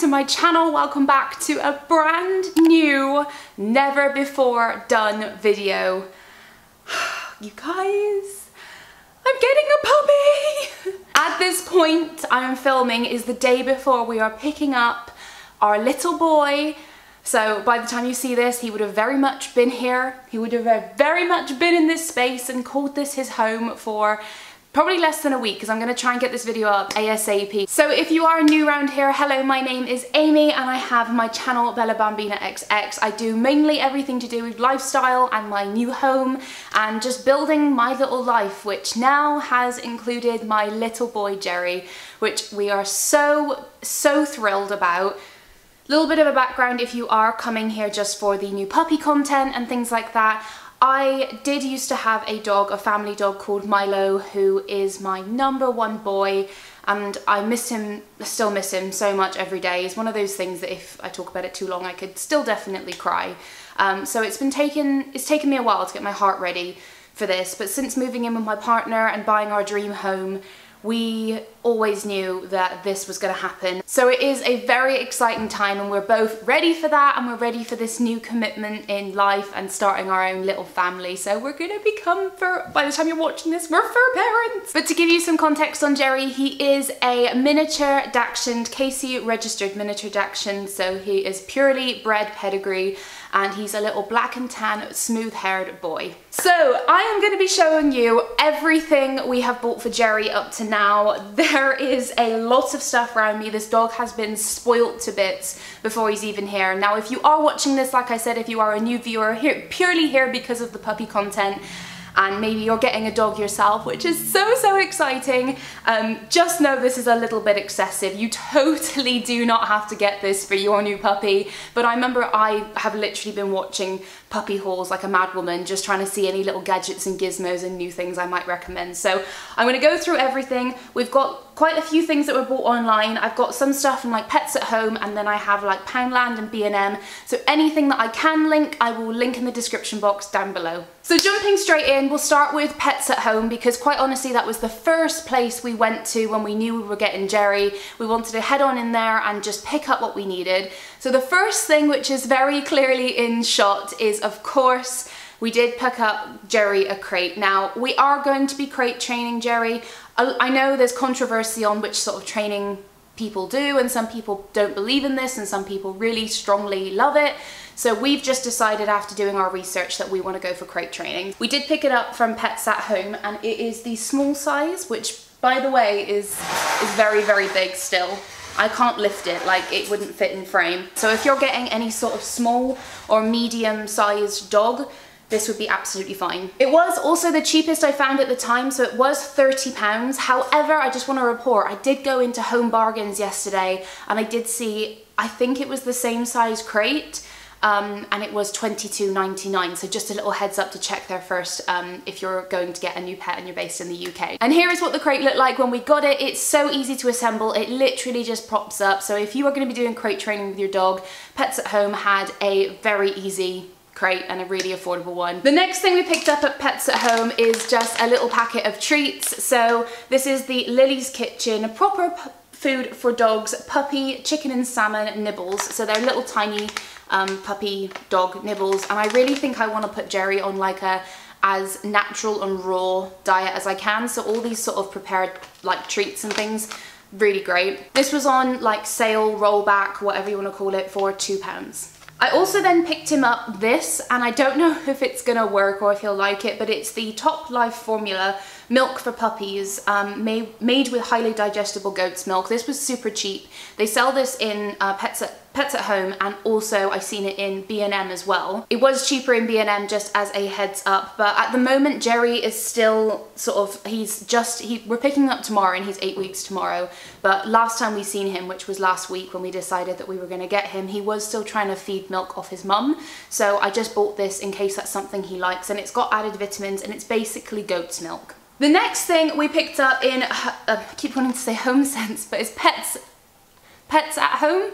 to my channel. Welcome back to a brand new, never before done video. You guys, I'm getting a puppy! At this point I am filming is the day before we are picking up our little boy. So by the time you see this, he would have very much been here. He would have very much been in this space and called this his home for probably less than a week, because I'm going to try and get this video up ASAP. So if you are new around here, hello, my name is Amy and I have my channel bellabambinaxx. I do mainly everything to do with lifestyle and my new home and just building my little life, which now has included my little boy Jerry, which we are so thrilled about. Little bit of a background if you are coming here just for the new puppy content and things like that. I did used to have a dog, a family dog called Milo, who is my #1 boy, and I miss him, still miss him so much every day. It's one of those things that if I talk about it too long, I could still definitely cry. So it's taken me a while to get my heart ready for this, but since moving in with my partner and buying our dream home, we always knew that this was going to happen. So it is a very exciting time and we're both ready for that, and we're ready for this new commitment in life and starting our own little family. So we're going to become, by the time you're watching this, we're fur parents. But to give you some context on Jerry, he is a miniature Dachshund, Casey registered miniature Dachshund, so he is purely bred pedigree, and he's a little black and tan, smooth-haired boy. So I am going to be showing you everything we have bought for Jerry up to now. There is a lot of stuff around me. This dog has been spoilt to bits before he's even here. Now, if you are watching this, like I said, if you are a new viewer, purely here because of the puppy content, and maybe you're getting a dog yourself, which is so exciting, just know this is a little bit excessive. You totally do not have to get this for your new puppy, but I remember I have literally been watching puppy hauls like a madwoman, just trying to see any little gadgets and gizmos and new things I might recommend. So I'm going to go through everything. We've got quite a few things that were bought online. I've got some stuff from like Pets at Home, and then I have like Poundland and B&M. So anything that I can link, I will link in the description box down below. So jumping straight in, we'll start with Pets at Home, because quite honestly that was the first place we went to when we knew we were getting Jerry. We wanted to head on in there and just pick up what we needed. So the first thing, which is very clearly in shot, is of course we did pick up Jerry a crate. Now we are going to be crate training Jerry. I know there's controversy on which sort of training people do, and some people don't believe in this and some people really strongly love it. So we've just decided after doing our research that we want to go for crate training. We did pick it up from Pets at Home, and it is the small size, which by the way is very big still. I can't lift it, like it wouldn't fit in frame. So if you're getting any sort of small or medium sized dog, this would be absolutely fine. It was also the cheapest I found at the time, so it was £30. However, I just want to report, I did go into Home Bargains yesterday and I did see, I think it was the same size crate, and it was £22.99. So just a little heads up to check there first if you're going to get a new pet and you're based in the UK. And here is what the crate looked like when we got it. It's so easy to assemble. It literally just props up. So if you are going to be doing crate training with your dog, Pets at Home had a very easy crate and a really affordable one. The next thing we picked up at Pets at Home is just a little packet of treats. So this is the Lily's Kitchen, proper food for dogs, puppy, chicken and salmon nibbles. So they're little tiny puppy dog nibbles, and I really think I want to put Jerry on like a as natural and raw diet as I can. So all these sort of prepared like treats and things, really great. This was on like sale, rollback, whatever you want to call it, for £2. I also then picked him up this, and I don't know if it's gonna work or if he'll like it, but it's the Top Life formula milk for puppies, made with highly digestible goat's milk. This was super cheap. They sell this in Pets at Home, and also I've seen it in B&M as well. It was cheaper in B&M, just as a heads up, but at the moment Jerry is still sort of, we're picking up tomorrow and he's 8 weeks tomorrow, but last time we seen him, which was last week when we decided that we were going to get him, he was still trying to feed milk off his mum. So I just bought this in case that's something he likes, and it's got added vitamins and it's basically goat's milk. The next thing we picked up in, I keep wanting to say Home Sense, but it's Pets at Home.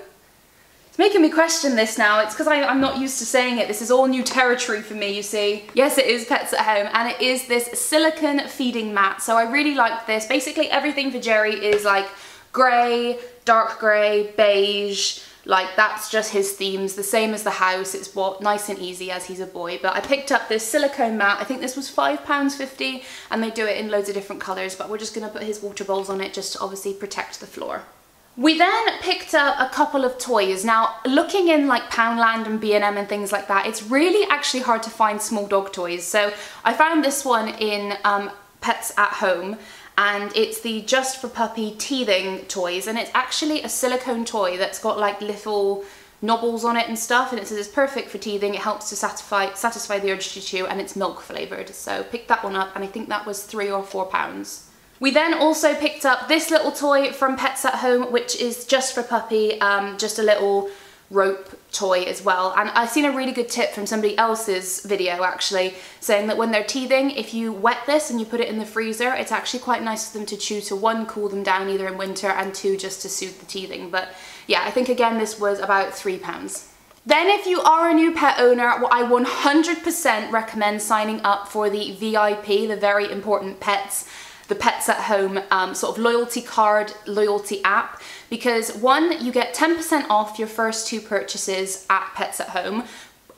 It's making me question this now. It's because I'm not used to saying it. This is all new territory for me, you see. Yes, it is Pets at Home, and it is this silicone feeding mat. So I really like this. Basically everything for Jerry is like grey, dark grey, beige, like that's just his themes, the same as the house. It's what nice and easy as he's a boy. But I picked up this silicone mat, I think this was £5.50, and they do it in loads of different colours, but we're just gonna put his water bowls on it just to obviously protect the floor. We then picked up a couple of toys. Now, looking in like Poundland and B&M and things like that, it's really actually hard to find small dog toys. So I found this one in Pets at Home, and it's the Just for Puppy teething toys, and it's actually a silicone toy that's got like little knobbles on it and stuff, and it says it's perfect for teething, it helps to satisfy the urge to chew, and it's milk flavoured. So picked that one up, and I think that was £3 or £4. We then also picked up this little toy from Pets at Home, which is Just for Puppy, just a little rope toy as well. And I've seen a really good tip from somebody else's video actually, saying that when they're teething, if you wet this and you put it in the freezer, it's actually quite nice for them to chew to, one, cool them down either in winter, and two, just to soothe the teething. But yeah, I think again this was about £3. Then if you are a new pet owner, I 100% recommend signing up for the VIP, the Very Important Pets, the Pets at Home sort of loyalty card, loyalty app, because one, you get 10% off your first 2 purchases at Pets at Home,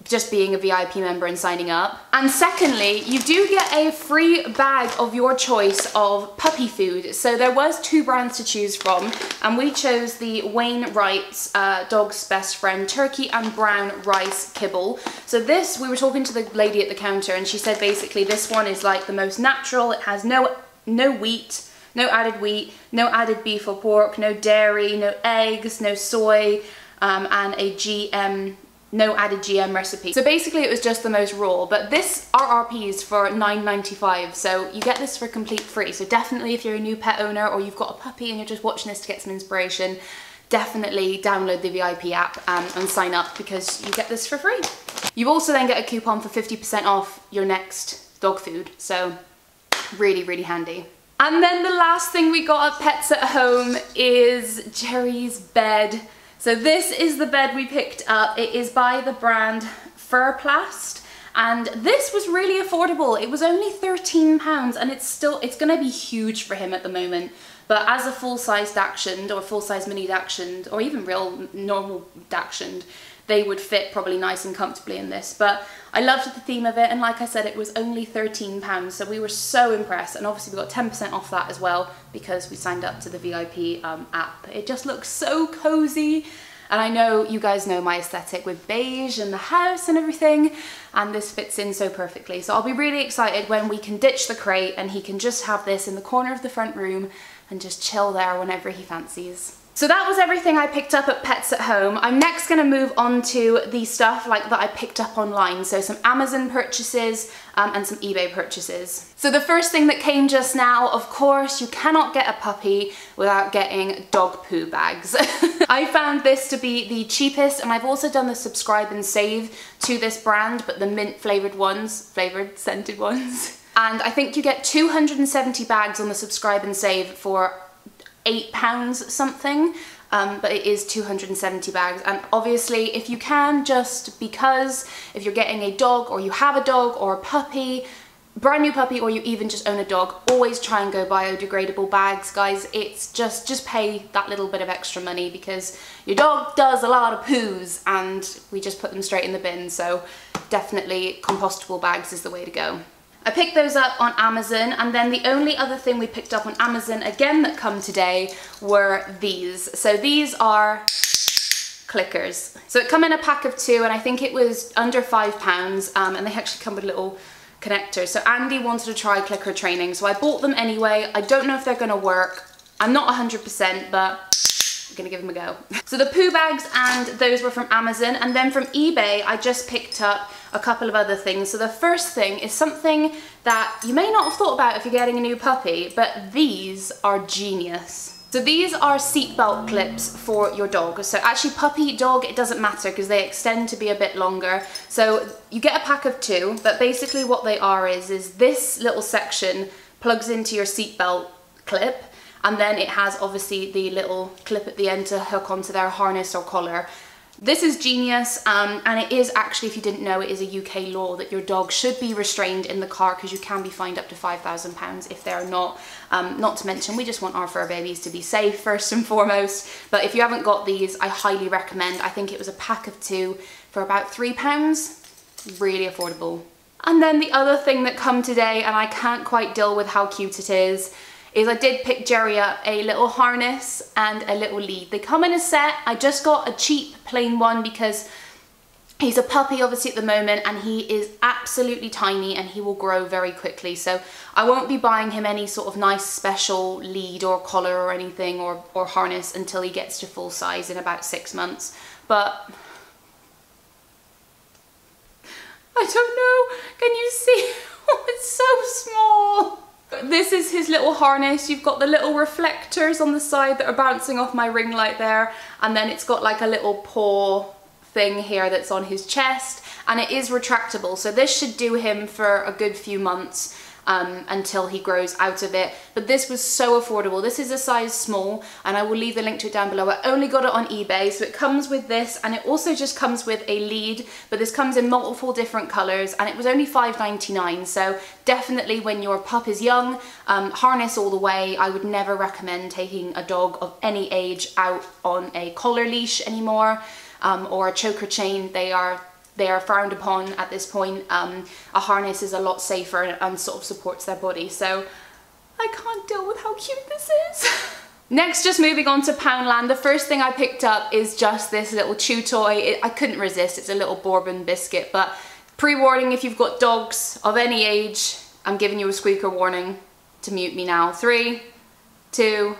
just being a VIP member and signing up. And secondly, you do get a free bag of your choice of puppy food. So there was 2 brands to choose from, and we chose the Wainwright's Dog's Best Friend Turkey and Brown Rice Kibble. So this, we were talking to the lady at the counter, and she said basically this one is like the most natural. It has no wheat, no added wheat, no added beef or pork, no dairy, no eggs, no soy, and a GM, no added GM recipe. So basically it was just the most raw, but this RRP is for £9.95, so you get this for complete free. So definitely if you're a new pet owner or you've got a puppy and you're just watching this to get some inspiration, definitely download the VIP app and sign up, because you get this for free. You also then get a coupon for 50% off your next dog food, so really, really handy. And then the last thing we got at Pets at Home is Jerry's bed. So this is the bed we picked up. It is by the brand Furplast, and this was really affordable. It was only £13, and it's gonna be huge for him at the moment. But as a full-size Dachshund or full-size mini Dachshund, or even real normal Dachshund, they would fit probably nice and comfortably in this. But I loved the theme of it, and like I said, it was only £13, so we were so impressed. And obviously we got 10% off that as well because we signed up to the VIP app. It just looks so cozy, and I know you guys know my aesthetic with beige and the house and everything, and this fits in so perfectly. So I'll be really excited when we can ditch the crate and he can just have this in the corner of the front room and just chill there whenever he fancies. So that was everything I picked up at Pets at Home. I'm next going to move on to the stuff that I picked up online. So some Amazon purchases and some eBay purchases. So the first thing that came just now, of course, you cannot get a puppy without getting dog poo bags. I found this to be the cheapest, and I've also done the subscribe and save to this brand, but the mint flavoured ones, scented ones. And I think you get 270 bags on the subscribe and save for £8 something, but it is 270 bags. And obviously if you can, just because if you're getting a dog or you have a dog or a puppy, brand new puppy, or you even just own a dog, always try and go biodegradable bags, guys. It's just pay that little bit of extra money, because your dog does a lot of poos and we just put them straight in the bin. So definitely compostable bags is the way to go. I picked those up on Amazon, and then the only other thing we picked up on Amazon again that come today were these. So these are clickers. So it come in a pack of 2, and I think it was under £5, and they actually come with little connectors. So Andy wanted to try clicker training, so I bought them anyway. I don't know if they're gonna work. I'm not 100%, but I'm gonna give them a go. So the Poo Bags and those were from Amazon, and then from eBay I just picked up a couple of other things. So the first thing is something that you may not have thought about if you're getting a new puppy, but these are genius. So these are seatbelt clips for your dog. So actually puppy, dog, it doesn't matter because they extend to be a bit longer. So you get a pack of 2, but basically what they are is this little section plugs into your seatbelt clip, and then it has obviously the little clip at the end to hook onto their harness or collar. This is genius, and it is actually, if you didn't know, it is a UK law that your dog should be restrained in the car because you can be fined up to £5,000 if they're not. Not to mention, we just want our fur babies to be safe first and foremost. But if you haven't got these, I highly recommend. I think it was a pack of 2 for about £3. Really affordable. And then the other thing that come today, and I can't quite deal with how cute it is I did pick Jerry up a little harness and a little lead. They come in a set. I just got a cheap plain one because he's a puppy obviously at the moment, and he is absolutely tiny and he will grow very quickly. So I won't be buying him any sort of nice special lead or collar or anything or harness until he gets to full size in about 6 months. But I don't know, can you see? Oh, it's so small. This is his little harness. You've got the little reflectors on the side that are bouncing off my ring light there, and then it's got like a little paw thing here that's on his chest, and it is retractable, so this should do him for a good few months until he grows out of it. But this was so affordable. This is a size small, and I will leave the link to it down below. I only got it on eBay, so it comes with this, and it also just comes with a lead, but this comes in multiple different colors, and it was only $5.99. So definitely when your pup is young, harness all the way. I would never recommend taking a dog of any age out on a collar leash anymore, or a choker chain. They are frowned upon at this point. A harness is a lot safer and sort of supports their body. So I can't deal with how cute this is. Next, just moving on to Poundland. The first thing I picked up is just this little chew toy. I couldn't resist. It's a little bourbon biscuit, but pre-warning, if you've got dogs of any age, I'm giving you a squeaker warning to mute me now. 3, 2,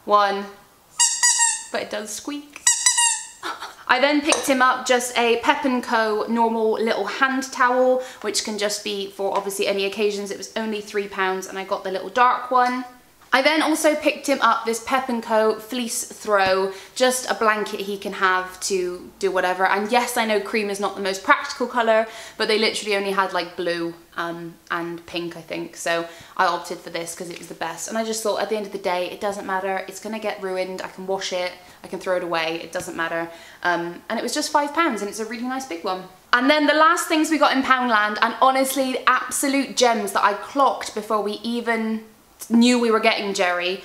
1. But it does squeak. I then picked him up just a Pepinko normal little hand towel, which can just be for obviously any occasions. It was only £3, and I got the little dark one. I then also picked him up this Pepinko fleece throw, just a blanket he can have to do whatever. And yes, I know cream is not the most practical colour, but they literally only had like blue and pink, I think. So I opted for this because it was the best. And I just thought at the end of the day, it doesn't matter. It's going to get ruined. I can wash it. I can throw it away. It doesn't matter. And it was just £5, and it's a really nice big one. And then the last things we got in Poundland, and honestly, absolute gems that I clocked before we even knew we were getting Jerry,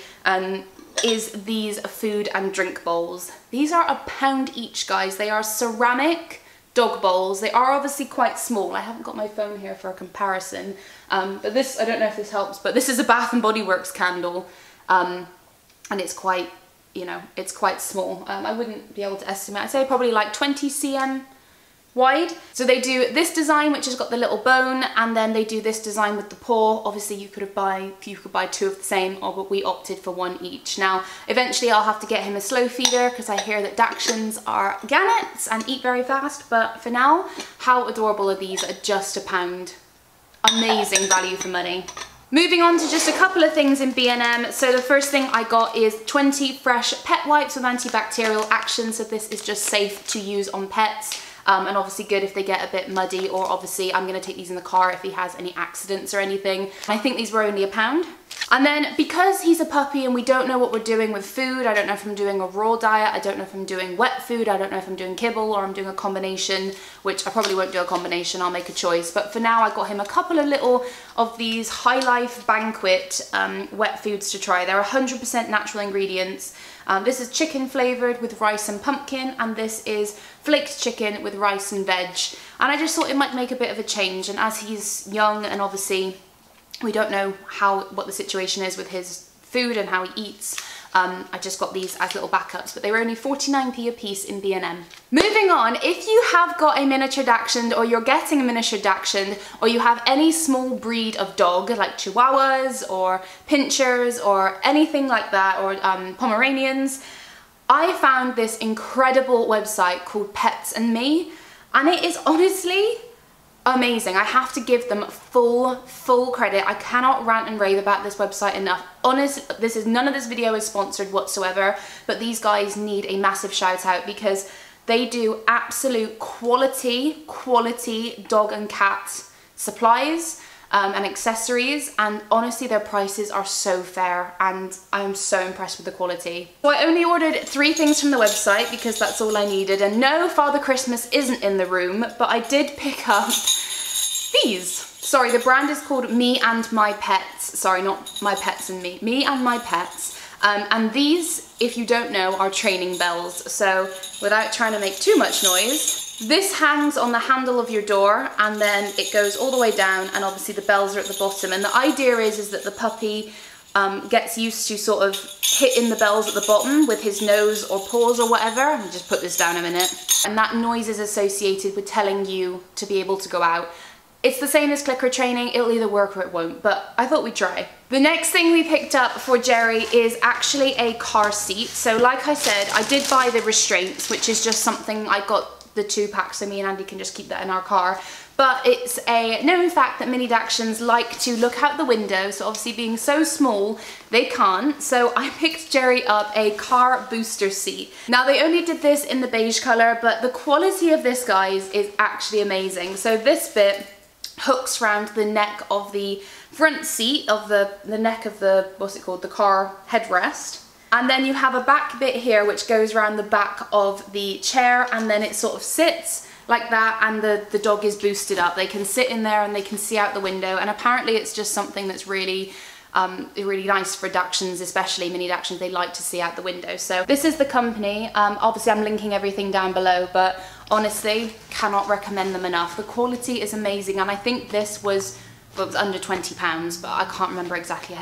is these food and drink bowls. These are £1 each, guys. They are ceramic dog bowls. They are obviously quite small. I haven't got my phone here for a comparison, but this, I don't know if this helps, but this is a Bath and Body Works candle, and it's quite, you know, it's quite small. I wouldn't be able to estimate. I'd say probably like 20 cm wide. So they do this design, which has got the little bone, and then they do this design with the paw. Obviously you could buy 2 of the same, but we opted for 1 each. Now eventually I'll have to get him a slow feeder because I hear that Dachshunds are gannets and eat very fast, but for now, how adorable are these at just £1? Amazing value for money. Moving on to just a couple of things in B&M. So the first thing I got is 20 fresh pet wipes with antibacterial action. So this is just safe to use on pets. And obviously good if they get a bit muddy, or obviously I'm going to take these in the car if he has any accidents or anything. I think these were only £1. And then because he's a puppy and we don't know what we're doing with food, I don't know if I'm doing a raw diet, I don't know if I'm doing wet food, I don't know if I'm doing kibble or I'm doing a combination, which I probably won't do a combination, I'll make a choice. But for now I got him a couple of little of these High Life Banquet wet foods to try. They're 100% natural ingredients. This is chicken flavoured with rice and pumpkin, and this is flaked chicken with rice and veg. And I just thought it might make a bit of a change, and as he's young and obviously we don't know what the situation is with his food and how he eats, I just got these as little backups, but they were only 49p a piece in B&M. Moving on, if you have got a miniature Dachshund, or you're getting a miniature Dachshund, or you have any small breed of dog like Chihuahuas or Pinschers or anything like that, or Pomeranians, I found this incredible website called Pets and Me, and it is honestly amazing. I have to give them full credit. I cannot rant and rave about this website enough. Honestly, none of this video is sponsored whatsoever, but these guys need a massive shout out because they do absolute quality dog and cat supplies. and accessories, and honestly their prices are so fair and I'm so impressed with the quality. So I only ordered 3 things from the website because that's all I needed, and no, Father Christmas isn't in the room, but I did pick up these. Sorry, the brand is called Me and My Pets. Sorry, not My Pets and Me. Me and My Pets. And these, if you don't know, are training bells. So without trying to make too much noise, this hangs on the handle of your door and then it goes all the way down, and obviously the bells are at the bottom. And the idea is that the puppy gets used to sort of hitting the bells at the bottom with his nose or paws or whatever. Let me just put this down a minute. And that noise is associated with telling you to be able to go out. It's the same as clicker training, it'll either work or it won't, but I thought we'd try. The next thing we picked up for Jerry is actually a car seat. So like I said, I did buy the restraints, which is just something, I got the 2 packs so me and Andy can just keep that in our car. But it's a known fact that mini Dachshunds like to look out the window, so obviously being so small, they can't. So I picked Jerry up a car booster seat. Now they only did this in the beige color, but the quality of this, guys, is actually amazing. So this bit hooks around the neck of the front seat, of the neck of the, what's it called, the car headrest. And then you have a back bit here which goes around the back of the chair, and then it sort of sits like that, and the dog is boosted up. They can sit in there and they can see out the window, and apparently it's just something that's really really nice for Dachshunds, especially mini Dachshunds. They like to see out the window. So this is the company. Obviously I'm linking everything down below, but honestly cannot recommend them enough. The quality is amazing, and I think this was, well, it was under £20, but I can't remember exactly.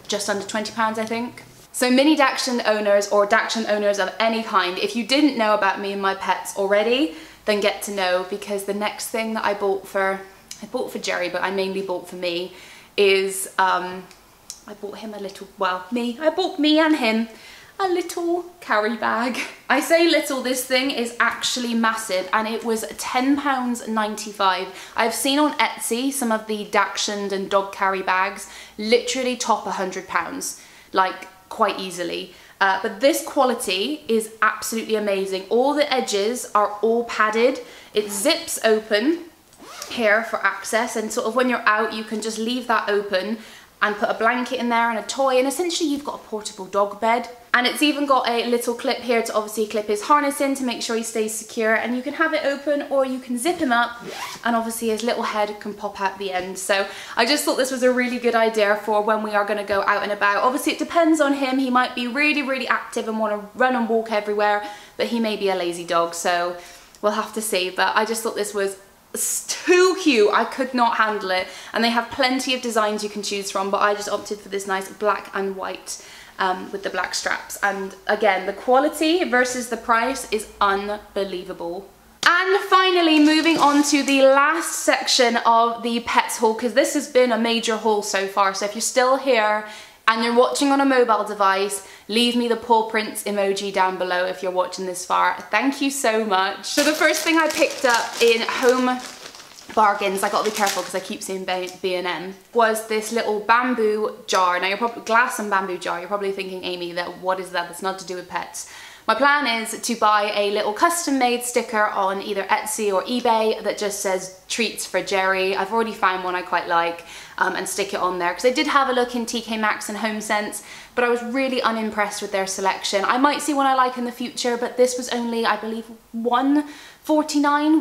Just under £20, I think. So mini Dachshund owners or Dachshund owners of any kind, if you didn't know about Me and My Pets already, then get to know, because the next thing that I bought for Jerry, but I mainly bought for me, is I bought him a little, well, I bought me and him a little carry bag. I say little, this thing is actually massive, and it was £10.95. I've seen on Etsy some of the Dachshund and dog carry bags literally top £100, like quite easily. But this quality is absolutely amazing. All the edges are all padded. It zips open here for access, and sort of when you're out you can just leave that open and put a blanket in there and a toy, and essentially you've got a portable dog bed. And it's even got a little clip here to obviously clip his harness in to make sure he stays secure, and you can have it open or you can zip him up, and obviously his little head can pop out the end. So I just thought this was a really good idea for when we are going to go out and about. Obviously it depends on him. He might be really active and want to run and walk everywhere, but he may be a lazy dog, so we'll have to see. But I just thought this was too cute. I could not handle it, and they have plenty of designs you can choose from, but I just opted for this nice black and white with the black straps. And again, the quality versus the price is unbelievable. And finally, moving on to the last section of the pets haul, because this has been a major haul so far. So if you're still here and you're watching on a mobile device, leave me the paw prints emoji down below if you're watching this far. Thank you so much. So the first thing I picked up in Home Bargains, I gotta be careful because I keep saying B&M, was this little bamboo jar. Now you're probably, glass and bamboo jar, you're probably thinking, Amy, that what is that? That's not to do with pets. My plan is to buy a little custom made sticker on either Etsy or eBay that just says treats for Jerry. I've already found one I quite like, and stick it on there, because I did have a look in TK Maxx and HomeSense, but I was really unimpressed with their selection. I might see one I like in the future, but this was only, I believe, £1.49,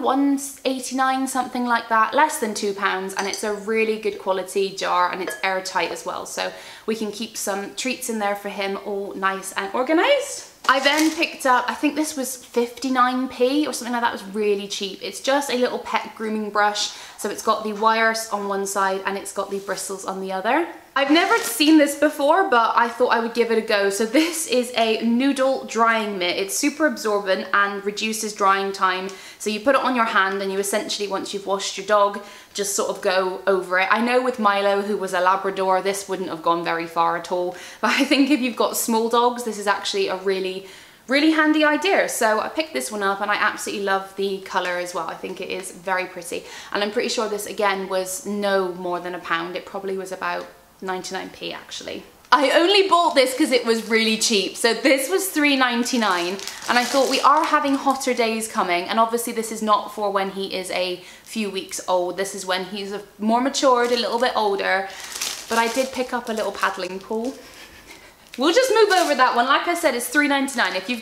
£1.89, something like that, less than £2, and it's a really good quality jar, and it's airtight as well, so we can keep some treats in there for him, all nice and organised. I then picked up, I think this was 59p or something like that. It was really cheap. It's just a little pet grooming brush. So it's got the wires on one side and it's got the bristles on the other. I've never seen this before, but I thought I would give it a go. So this is a Noodle drying mitt. It's super absorbent and reduces drying time. So you put it on your hand and you essentially, once you've washed your dog, just sort of go over it. I know with Milo, who was a Labrador, this wouldn't have gone very far at all. But I think if you've got small dogs, this is actually a really handy idea. So I picked this one up and I absolutely love the colour as well. I think it is very pretty. And I'm pretty sure this again was no more than £1. It probably was about 99p actually. I only bought this because it was really cheap. So this was $3.99 and I thought we are having hotter days coming, and obviously this is not for when he is a few weeks old. This is when he's more matured, a little bit older. But I did pick up a little paddling pool. We'll just move over that one. Like I said, it's $3.99. If you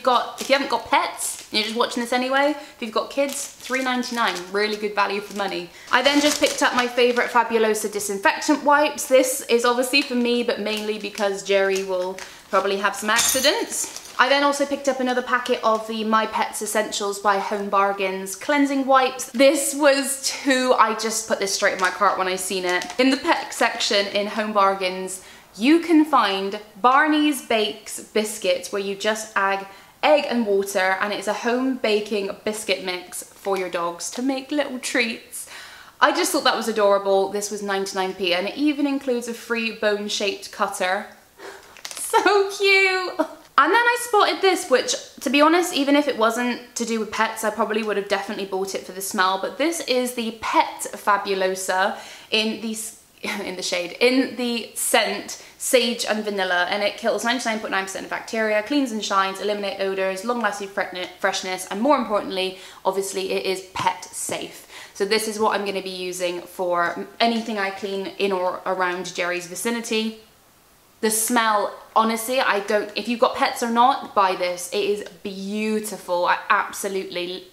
haven't got pets, and you're just watching this anyway, if you've got kids, $3.99, really good value for money. I then just picked up my favorite Fabulosa disinfectant wipes. This is obviously for me, but mainly because Jerry will probably have some accidents. I then also picked up another packet of the My Pets Essentials by Home Bargains cleansing wipes. This was too, I just put this straight in my cart when I seen it. In the pet section in Home Bargains, you can find Barney's Bakes biscuits where you just add egg and water, and it's a home baking biscuit mix for your dogs to make little treats. I just thought that was adorable. This was 99p and it even includes a free bone-shaped cutter. So cute! And then I spotted this, which, to be honest, even if it wasn't to do with pets, I probably would have definitely bought it for the smell, but this is the Pet Fabulosa in the scent Sage and Vanilla, and it kills 99.9% of bacteria, cleans and shines, eliminate odors, long-lasting freshness, and more importantly, obviously it is pet safe. So this is what I'm going to be using for anything I clean in or around Jerry's vicinity. The smell, honestly, if you've got pets or not, buy this. It is beautiful. I absolutely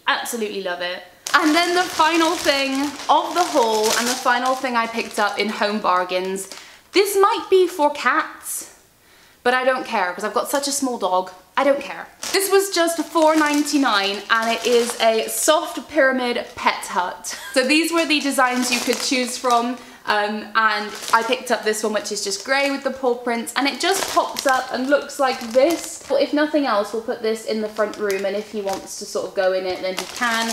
love it. And then the final thing of the haul, and the final thing I picked up in Home Bargains, this might be for cats, but I don't care because I've got such a small dog. I don't care. This was just $4.99 and it is a soft pyramid pet hut. So these were the designs you could choose from. And I picked up this one, which is just grey with the paw prints, and it just pops up and looks like this. But if nothing else, we'll put this in the front room, and if he wants to sort of go in it, then he can,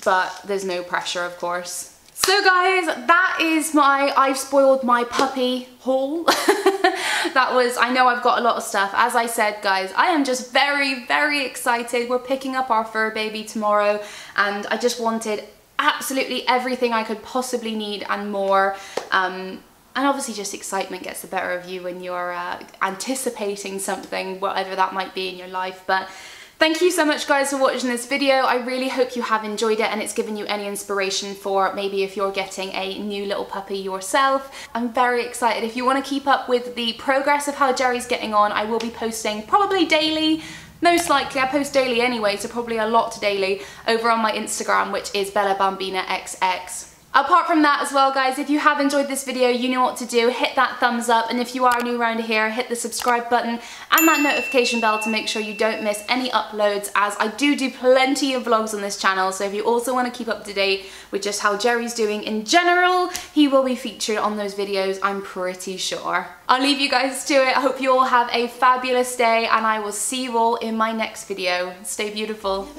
but there's no pressure, of course. So guys, that is my I've spoiled my puppy haul. I know I've got a lot of stuff. As I said, guys, I am just very excited. We're picking up our fur baby tomorrow, and I just wanted absolutely everything I could possibly need and more. And obviously just excitement gets the better of you when you're anticipating something, whatever that might be in your life. But thank you so much, guys, for watching this video. I really hope you have enjoyed it and it's given you any inspiration for maybe if you're getting a new little puppy yourself. I'm very excited. If you want to keep up with the progress of how Jerry's getting on, I will be posting probably daily. Most likely, I post daily anyway, so probably a lot daily over on my Instagram, which is bellabambinaxx. Apart from that as well, guys, if you have enjoyed this video, you know what to do. Hit that thumbs up, and if you are new around here, hit the subscribe button and that notification bell to make sure you don't miss any uploads, as I do plenty of vlogs on this channel. So if you also want to keep up to date with just how Jerry's doing in general, he will be featured on those videos, I'm pretty sure. I'll leave you guys to it. I hope you all have a fabulous day, and I will see you all in my next video. Stay beautiful.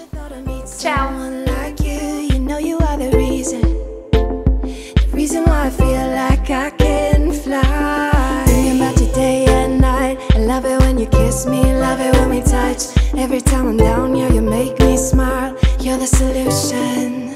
Ciao. Reason why I feel like I can fly. Thinking about you day and night. I love it when you kiss me, love it when we touch. Every time I'm down, yeah, you make me smile. You're the solution.